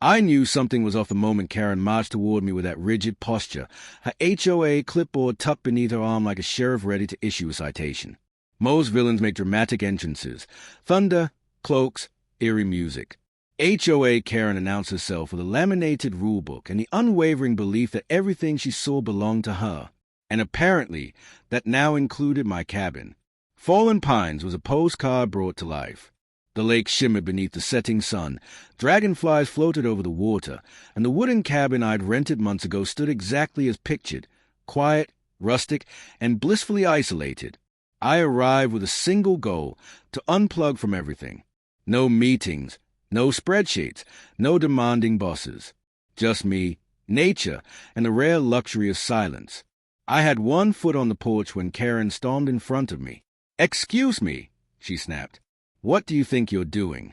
I knew something was off the moment Karen marched toward me with that rigid posture, her HOA clipboard tucked beneath her arm like a sheriff ready to issue a citation. Most villains make dramatic entrances. Thunder, cloaks, eerie music. HOA Karen announced herself with a laminated rulebook and the unwavering belief that everything she saw belonged to her. And apparently, that now included my cabin. Fallen Pines was a postcard brought to life. The lake shimmered beneath the setting sun, dragonflies floated over the water, and the wooden cabin I'd rented months ago stood exactly as pictured, quiet, rustic, and blissfully isolated. I arrived with a single goal, to unplug from everything. No meetings, no spreadsheets, no demanding bosses. Just me, nature, and the rare luxury of silence. I had one foot on the porch when Karen stormed in front of me. "Excuse me," she snapped. "What do you think you're doing?"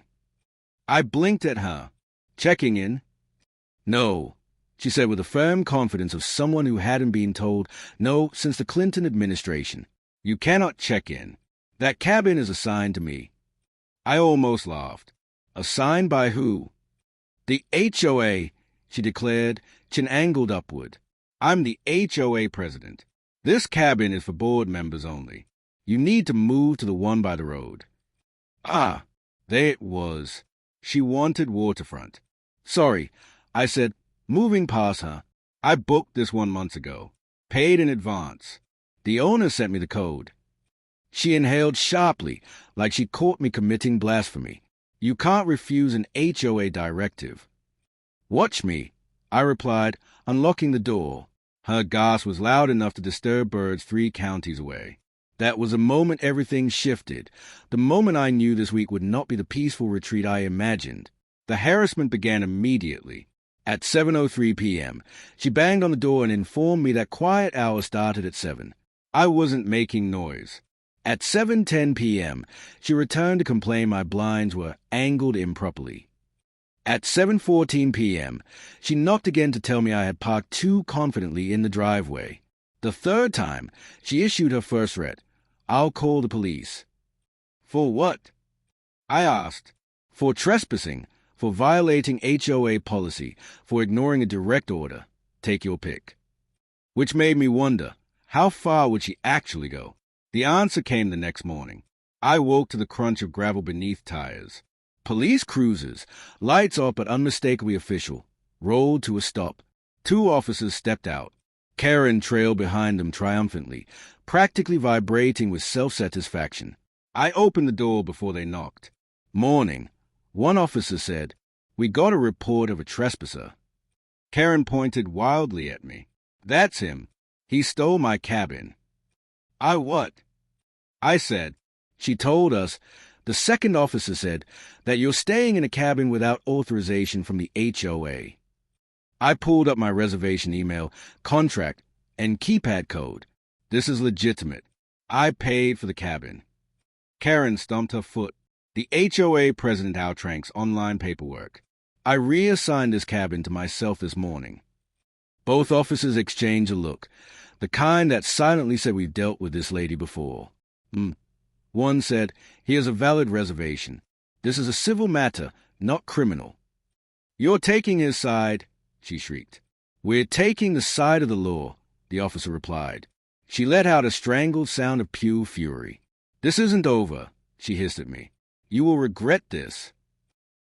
I blinked at her. "Checking in?" "No," she said with the firm confidence of someone who hadn't been told no since the Clinton administration. "You cannot check in. That cabin is assigned to me." I almost laughed. "Assigned by who?" "The HOA," she declared, chin angled upward. "I'm the HOA president. This cabin is for board members only. You need to move to the one by the road." Ah, there it was. She wanted waterfront. "Sorry," I said, moving past her. "I booked this one months ago. Paid in advance. The owner sent me the code." She inhaled sharply, like she caught me committing blasphemy. "You can't refuse an HOA directive." "Watch me," I replied, unlocking the door. Her gasp was loud enough to disturb birds 3 counties away. That was the moment everything shifted, the moment I knew this week would not be the peaceful retreat I imagined. The harassment began immediately. At 7:03 p.m., she banged on the door and informed me that quiet hour started at 7. I wasn't making noise. At 7:10 p.m., she returned to complain my blinds were angled improperly. At 7:14 p.m., she knocked again to tell me I had parked too confidently in the driveway. The third time, she issued her first threat. "I'll call the police." "For what?" I asked. "For trespassing, for violating HOA policy, for ignoring a direct order. Take your pick." Which made me wonder, how far would she actually go? The answer came the next morning. I woke to the crunch of gravel beneath tires. Police cruisers, lights off but unmistakably official, rolled to a stop. 2 officers stepped out. Karen trailed behind them triumphantly, practically vibrating with self-satisfaction. I opened the door before they knocked. "Morning," one officer said. "We got a report of a trespasser." Karen pointed wildly at me. "That's him. He stole my cabin." "I what?" I said. "She told us," the second officer said, "that you're staying in a cabin without authorization from the HOA. I pulled up my reservation email, contract, and keypad code. This is legitimate. I paid for the cabin." Karen stomped her foot. "The HOA president outrank's online paperwork. I reassigned this cabin to myself this morning." Both officers exchanged a look, the kind that silently said we've dealt with this lady before. One said, "Here's a valid reservation. This is a civil matter, not criminal." "You're taking his side," she shrieked. "We're taking the side of the law," the officer replied. She let out a strangled sound of pure fury. "This isn't over," she hissed at me. "You will regret this."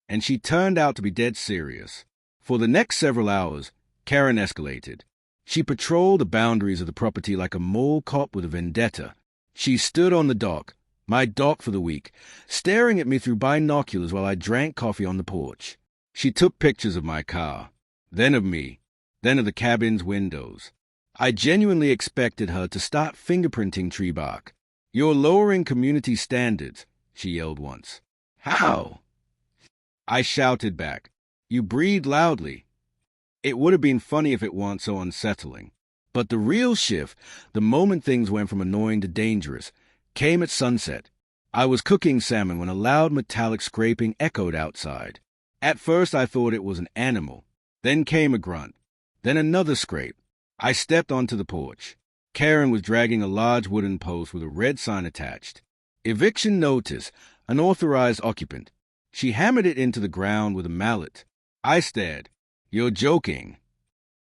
And she turned out to be dead serious. For the next several hours, Karen escalated. She patrolled the boundaries of the property like a mall cop with a vendetta. She stood on the dock, my dock for the week, staring at me through binoculars while I drank coffee on the porch. She took pictures of my car, then of me, then of the cabin's windows. I genuinely expected her to start fingerprinting tree bark. "You're lowering community standards," she yelled once. "How?" I shouted back. "You breathe loudly." It would have been funny if it weren't so unsettling. But the real shift, the moment things went from annoying to dangerous, came at sunset. I was cooking salmon when a loud metallic scraping echoed outside. At first I thought it was an animal. Then came a grunt. Then another scrape. I stepped onto the porch. Karen was dragging a large wooden post with a red sign attached. "Eviction notice, unauthorized occupant." She hammered it into the ground with a mallet. I stared. You're joking.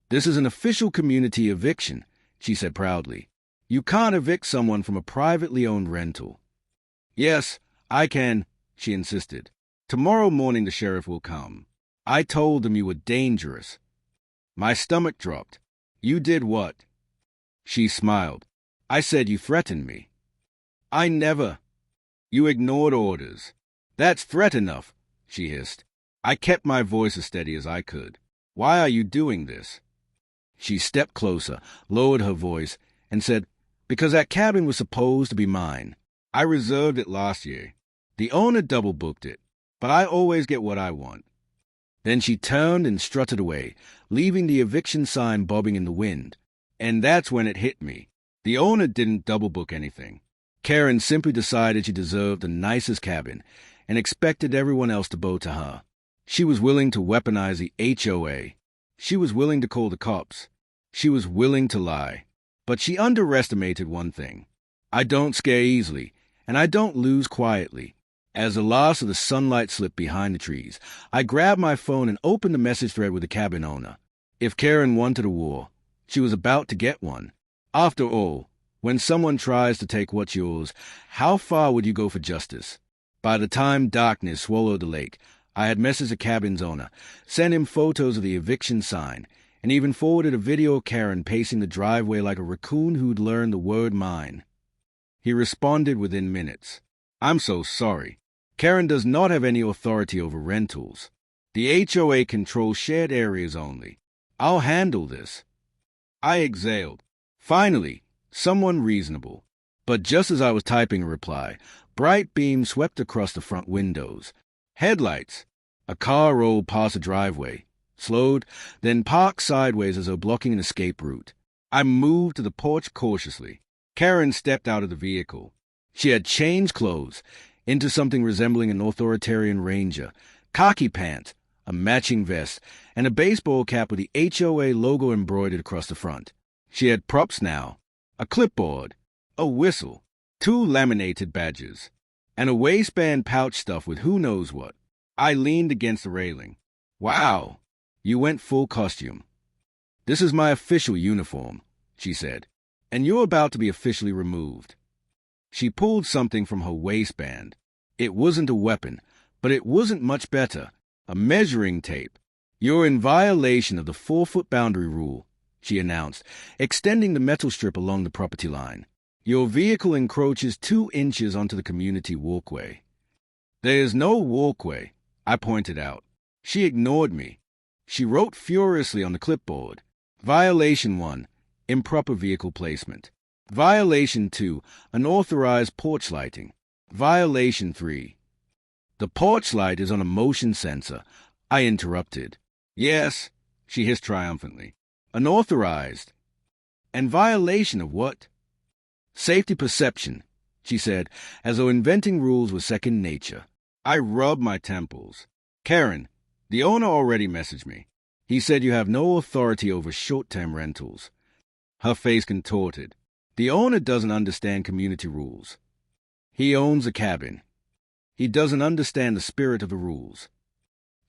This is an official community eviction, she said proudly. You can't evict someone from a privately owned rental. Yes, I can, she insisted. Tomorrow morning the sheriff will come. I told him you were dangerous. My stomach dropped. You did what? She smiled. I said you threatened me. I never. You ignored orders. That's threat enough, she hissed. I kept my voice as steady as I could. Why are you doing this? She stepped closer, lowered her voice, and said, Because that cabin was supposed to be mine. I reserved it last year. The owner double-booked it, but I always get what I want. Then she turned and strutted away, leaving the eviction sign bobbing in the wind. And that's when it hit me. The owner didn't double-book anything. Karen simply decided she deserved the nicest cabin and expected everyone else to bow to her. She was willing to weaponize the HOA. She was willing to call the cops. She was willing to lie. But she underestimated one thing. I don't scare easily, and I don't lose quietly. As the last of the sunlight slipped behind the trees, I grabbed my phone and opened the message thread with the cabin owner. If Karen wanted a war, she was about to get one. After all, when someone tries to take what's yours, how far would you go for justice? By the time darkness swallowed the lake, I had messaged the cabin's owner, sent him photos of the eviction sign, and even forwarded a video of Karen pacing the driveway like a raccoon who'd learned the word mine. He responded within minutes. I'm so sorry. Karen does not have any authority over rentals. The HOA controls shared areas only. I'll handle this. I exhaled. Finally, someone reasonable. But just as I was typing a reply, bright beams swept across the front windows. Headlights. A car rolled past the driveway, slowed, then parked sideways as though blocking an escape route. I moved to the porch cautiously. Karen stepped out of the vehicle. She had changed clothes into something resembling an authoritarian ranger, khaki pants, a matching vest, and a baseball cap with the HOA logo embroidered across the front. She had props now, a clipboard, a whistle, 2 laminated badges, and a waistband pouch stuffed with who knows what. I leaned against the railing. Wow, you went full costume. This is my official uniform, she said, and you're about to be officially removed. She pulled something from her waistband. It wasn't a weapon, but it wasn't much better. A measuring tape. You're in violation of the 4-foot boundary rule, she announced, extending the metal strip along the property line. Your vehicle encroaches 2 inches onto the community walkway. There's no walkway, I pointed out. She ignored me. She wrote furiously on the clipboard. Violation 1, improper vehicle placement. Violation 2, unauthorized porch lighting. Violation 3. The porch light is on a motion sensor, I interrupted. Yes, she hissed triumphantly. Unauthorized. And violation of what? Safety perception, she said, as though inventing rules was second nature. I rubbed my temples. Karen, the owner already messaged me. He said you have no authority over short-term rentals. Her face contorted. The owner doesn't understand community rules. He owns a cabin. He doesn't understand the spirit of the rules.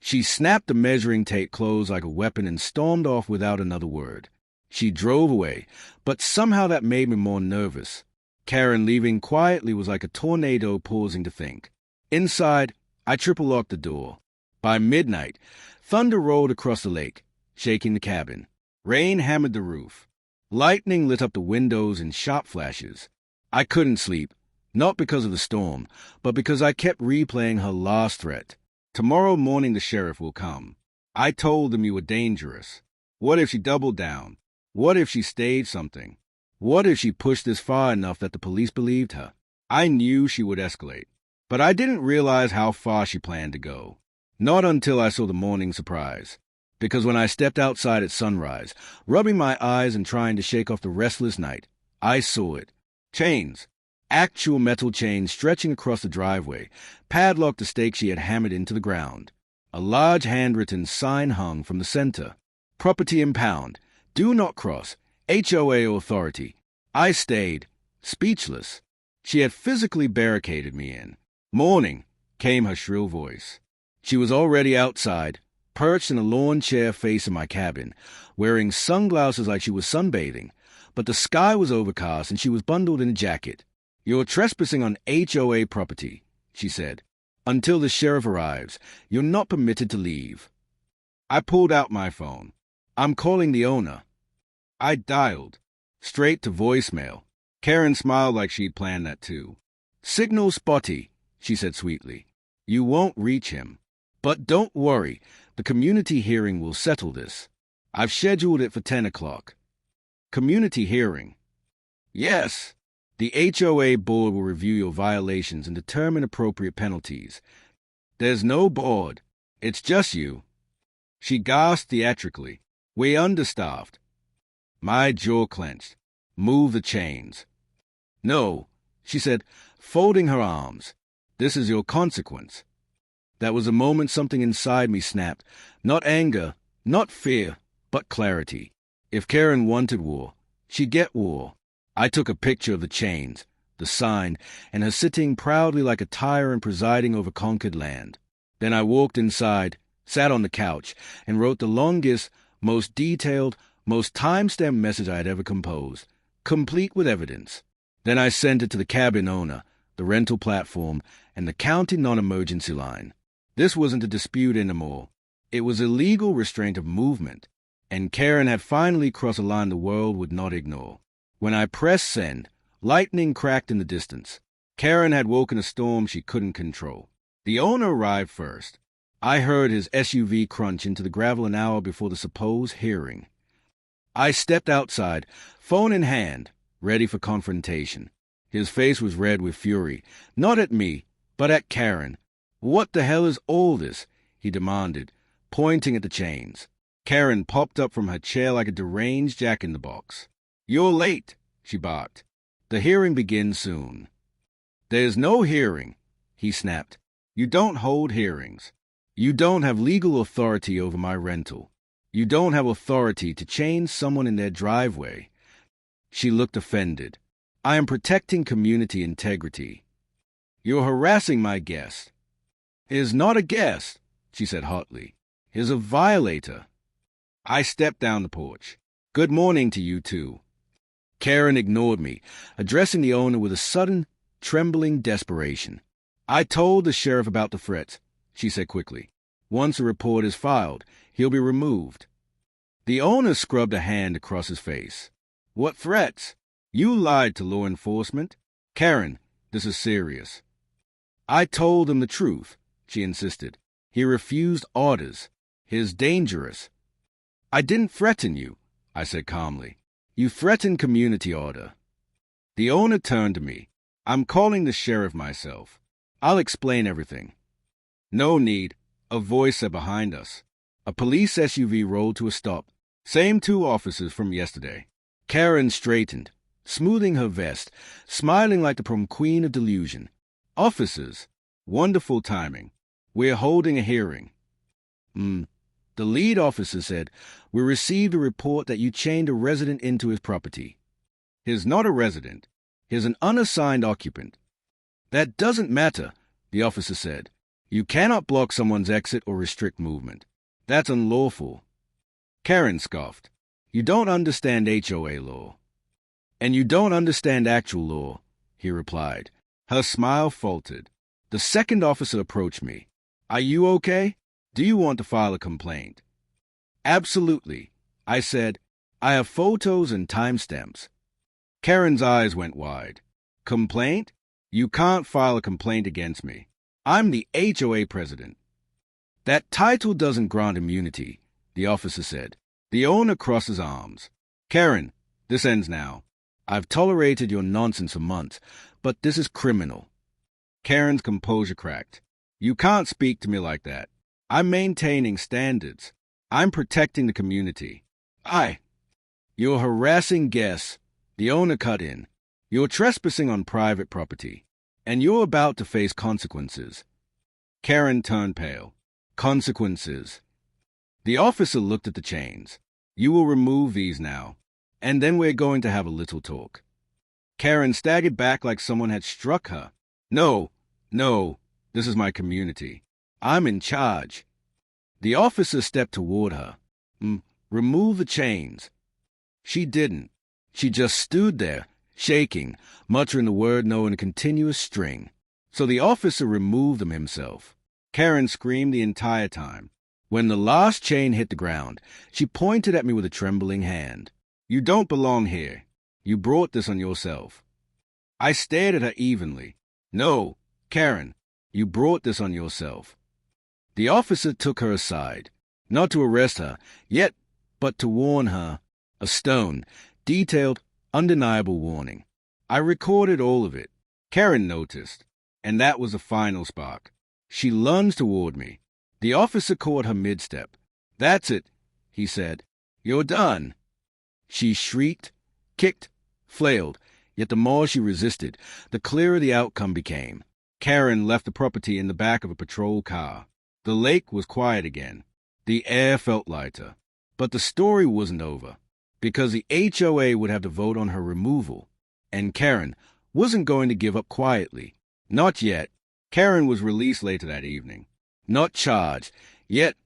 She snapped the measuring tape closed like a weapon and stormed off without another word. She drove away, but somehow that made me more nervous. Karen leaving quietly was like a tornado pausing to think. Inside, I triple-locked the door. By midnight, thunder rolled across the lake, shaking the cabin. Rain hammered the roof. Lightning lit up the windows in sharp flashes. I couldn't sleep, not because of the storm, but because I kept replaying her last threat. Tomorrow morning the sheriff will come. I told him you were dangerous. What if she doubled down? What if she staged something? What if she pushed this far enough that the police believed her? I knew she would escalate, but I didn't realize how far she planned to go. Not until I saw the morning surprise. Because when I stepped outside at sunrise, rubbing my eyes and trying to shake off the restless night, I saw it. Chains. Actual metal chains stretching across the driveway, padlocked the stake she had hammered into the ground. A large handwritten sign hung from the center. Property impound. Do not cross. HOA authority. I stayed, speechless. She had physically barricaded me in. Morning, came her shrill voice. She was already outside, perched in a lawn chair facing my cabin, wearing sunglasses like she was sunbathing, but the sky was overcast and she was bundled in a jacket. "You're trespassing on HOA property," she said. "Until the sheriff arrives, you're not permitted to leave." I pulled out my phone. "I'm calling the owner." I dialed. Straight to voicemail. Karen smiled like she'd planned that too. "Signal spotty," she said sweetly. "You won't reach him. But don't worry, the community hearing will settle this. I've scheduled it for 10 o'clock. Community hearing. Yes. The HOA board will review your violations and determine appropriate penalties. There's no board. It's just you." She gasped theatrically. "We're understaffed." My jaw clenched. "Move the chains." "No," she said, folding her arms. "This is your consequence." That was the moment something inside me snapped. Not anger, not fear, but clarity. If Karen wanted war, she'd get war. I took a picture of the chains, the sign, and her sitting proudly like a tyrant presiding over conquered land. Then I walked inside, sat on the couch, and wrote the longest, most detailed, most time-stamped message I had ever composed, complete with evidence. Then I sent it to the cabin owner, the rental platform, and the county non-emergency line. This wasn't a dispute anymore. It was illegal restraint of movement, and Karen had finally crossed a line the world would not ignore. When I pressed send, lightning cracked in the distance. Karen had woken a storm she couldn't control. The owner arrived first. I heard his SUV crunch into the gravel an hour before the supposed hearing. I stepped outside, phone in hand, ready for confrontation. His face was red with fury, not at me, but at Karen. "What the hell is all this?" he demanded, pointing at the chains. Karen popped up from her chair like a deranged jack-in-the-box. "You're late," she barked. "The hearing begins soon." "There's no hearing," he snapped. "You don't hold hearings. You don't have legal authority over my rental. You don't have authority to chain someone in their driveway." She looked offended. "I am protecting community integrity." "You're harassing my guest." "He's not a guest," she said hotly. "He's a violator." I stepped down the porch. "Good morning to you too." Karen ignored me, addressing the owner with a sudden, trembling desperation. "I told the sheriff about the threats," she said quickly. "Once a report is filed, he'll be removed." The owner scrubbed a hand across his face. "What threats? You lied to law enforcement. Karen, this is serious." "I told him the truth," she insisted. "He refused orders. He's dangerous." "I didn't threaten you," I said calmly. "You threatened community order." The owner turned to me. "I'm calling the sheriff myself. I'll explain everything." "No need," a voice said behind us. A police SUV rolled to a stop. Same two officers from yesterday. Karen straightened, smoothing her vest, smiling like the prom queen of delusion. "Officers, wonderful timing. We're holding a hearing." The lead officer said, "We received a report that you chained a resident into his property." "He's not a resident. He's an unassigned occupant." "That doesn't matter," the officer said. "You cannot block someone's exit or restrict movement. That's unlawful." Karen scoffed. "You don't understand HOA law." "And you don't understand actual law," he replied. Her smile faltered. The second officer approached me. "Are you okay? Do you want to file a complaint?" "Absolutely," I said. "I have photos and timestamps." Karen's eyes went wide. "Complaint? You can't file a complaint against me. I'm the HOA president." "That title doesn't grant immunity," the officer said. The owner crossed his arms. "Karen, this ends now. I've tolerated your nonsense for months, but this is criminal." Karen's composure cracked. "You can't speak to me like that. I'm maintaining standards. I'm protecting the community." "You're harassing guests," the owner cut in. "You're trespassing on private property, and you're about to face consequences." Karen turned pale. "Consequences." The officer looked at the chains. "You will remove these now, and then we're going to have a little talk." Karen staggered back like someone had struck her. No, this is my community. I'm in charge." The officer stepped toward her. Remove the chains. She didn't. She just stood there, shaking, muttering the word no in a continuous string. So the officer removed them himself. Karen screamed the entire time. When the last chain hit the ground, she pointed at me with a trembling hand. You don't belong here. You brought this on yourself. I stared at her evenly. No, Karen, you brought this on yourself. The officer took her aside, not to arrest her, yet, but to warn her. A stone, detailed, undeniable warning. I recorded all of it. Karen noticed, and that was the final spark. She lunged toward me. The officer caught her mid-step. That's it, he said. You're done. She shrieked, kicked, flailed, yet the more she resisted, the clearer the outcome became. Karen left the property in the back of a patrol car. The lake was quiet again. The air felt lighter. But the story wasn't over, because the HOA would have to vote on her removal, and Karen wasn't going to give up quietly. Not yet. Karen was released later that evening. Not charged, yet,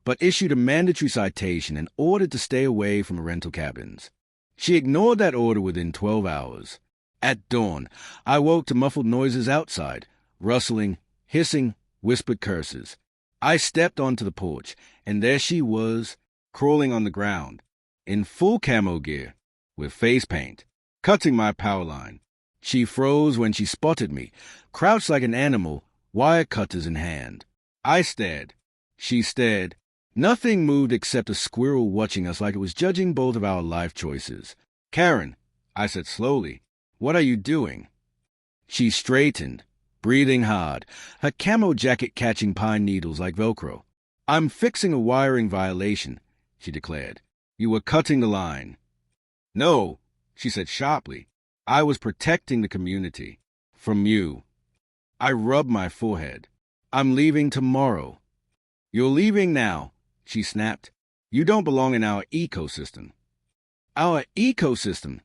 but issued a mandatory citation and ordered to stay away from rental cabins. She ignored that order within 12 hours. At dawn, I woke to muffled noises outside, rustling, hissing, whispered curses. I stepped onto the porch, and there she was, crawling on the ground, in full camo gear, with face paint, cutting my power line. She froze when she spotted me, crouched like an animal, wire cutters in hand. I stared. She stared. Nothing moved except a squirrel watching us like it was judging both of our life choices. Karen, I said slowly, what are you doing? She straightened, breathing hard, her camo jacket catching pine needles like Velcro. I'm fixing a wiring violation, she declared. You were cutting the line. No, she said sharply. I was protecting the community. From you. I rubbed my forehead. I'm leaving tomorrow. You're leaving now, she snapped. You don't belong in our ecosystem. Our ecosystem?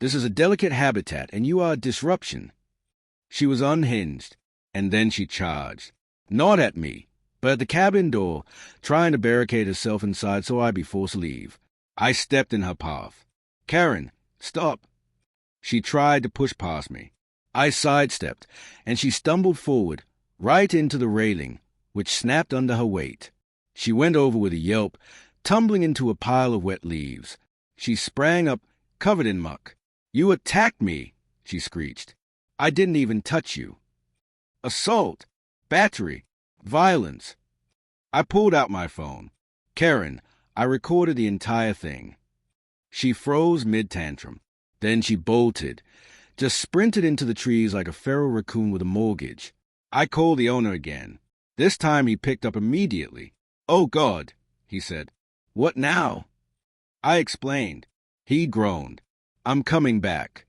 This is a delicate habitat, and you are a disruption. She was unhinged, and then she charged. Not at me, but at the cabin door, trying to barricade herself inside so I'd be forced to leave. I stepped in her path. Karen, stop. She tried to push past me. I sidestepped, and she stumbled forward, right into the railing, which snapped under her weight. She went over with a yelp, tumbling into a pile of wet leaves. She sprang up, covered in muck. You attacked me, she screeched. I didn't even touch you. Assault, battery, violence. I pulled out my phone. Karen, I recorded the entire thing. She froze mid-tantrum. Then she bolted, just sprinted into the trees like a feral raccoon with a mortgage. I called the owner again. This time he picked up immediately. Oh, God, he said. What now? I explained. He groaned. I'm coming back.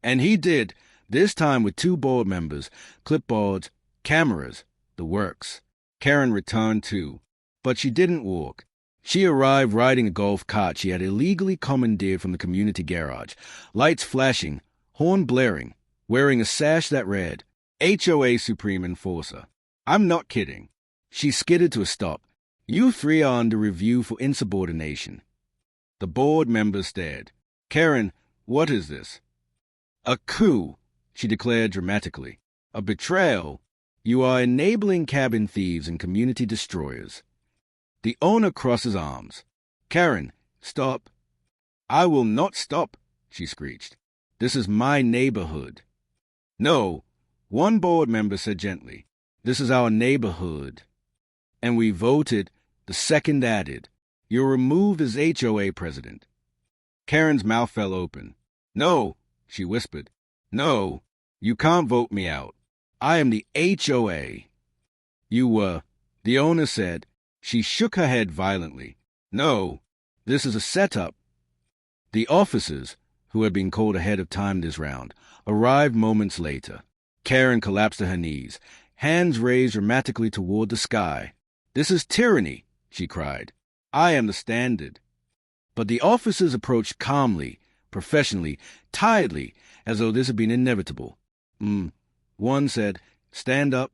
And he did, this time with 2 board members, clipboards, cameras, the works. Karen returned too, but she didn't walk. She arrived riding a golf cart she had illegally commandeered from the community garage, lights flashing, horn blaring, wearing a sash that read, HOA Supreme Enforcer. I'm not kidding. She skidded to a stop. You 3 are under review for insubordination. The board members stared. Karen, what is this? A coup, she declared dramatically. A betrayal. You are enabling cabin thieves and community destroyers. The owner crossed his arms. Karen, stop. I will not stop, she screeched. This is my neighborhood. No, one board member said gently. This is our neighborhood. And we voted, the second added. You're removed as HOA president. Karen's mouth fell open. No, she whispered. No, you can't vote me out. I am the HOA. You were, the owner said. She shook her head violently. No, this is a setup. The officers, who had been called ahead of time this round, arrived moments later. Karen collapsed to her knees, hands raised dramatically toward the sky. This is tyranny, she cried. I am the standard. But the officers approached calmly, professionally, tiredly, as though this had been inevitable. One said, stand up.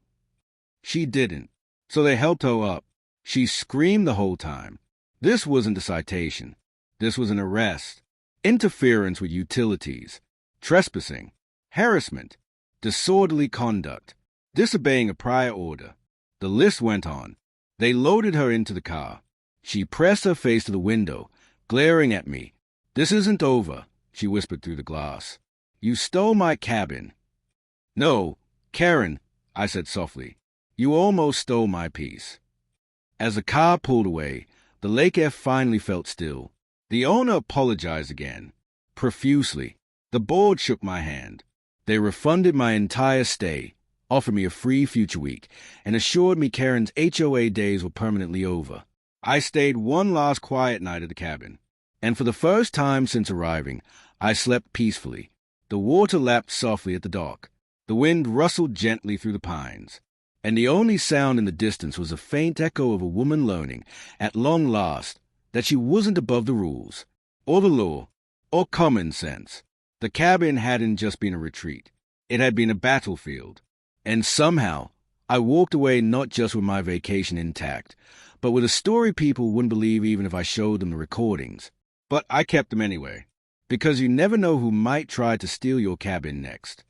She didn't, so they helped her up. She screamed the whole time. This wasn't a citation. This was an arrest. Interference with utilities. Trespassing. Harassment. Disorderly conduct. Disobeying a prior order. The list went on. They loaded her into the car. She pressed her face to the window, glaring at me. "This isn't over," she whispered through the glass. "You stole my cabin." "No, Karen," I said softly. "You almost stole my peace." As the car pulled away, the lake air finally felt still. The owner apologized again, profusely. The board shook my hand. They refunded my entire stay, offered me a free future week, and assured me Karen's HOA days were permanently over. I stayed one last quiet night at the cabin, and for the first time since arriving, I slept peacefully. The water lapped softly at the dock. The wind rustled gently through the pines, and the only sound in the distance was a faint echo of a woman learning, at long last, that she wasn't above the rules, or the law, or common sense. The cabin hadn't just been a retreat. It had been a battlefield. And somehow, I walked away not just with my vacation intact, but with a story people wouldn't believe even if I showed them the recordings. But I kept them anyway, because you never know who might try to steal your cabin next.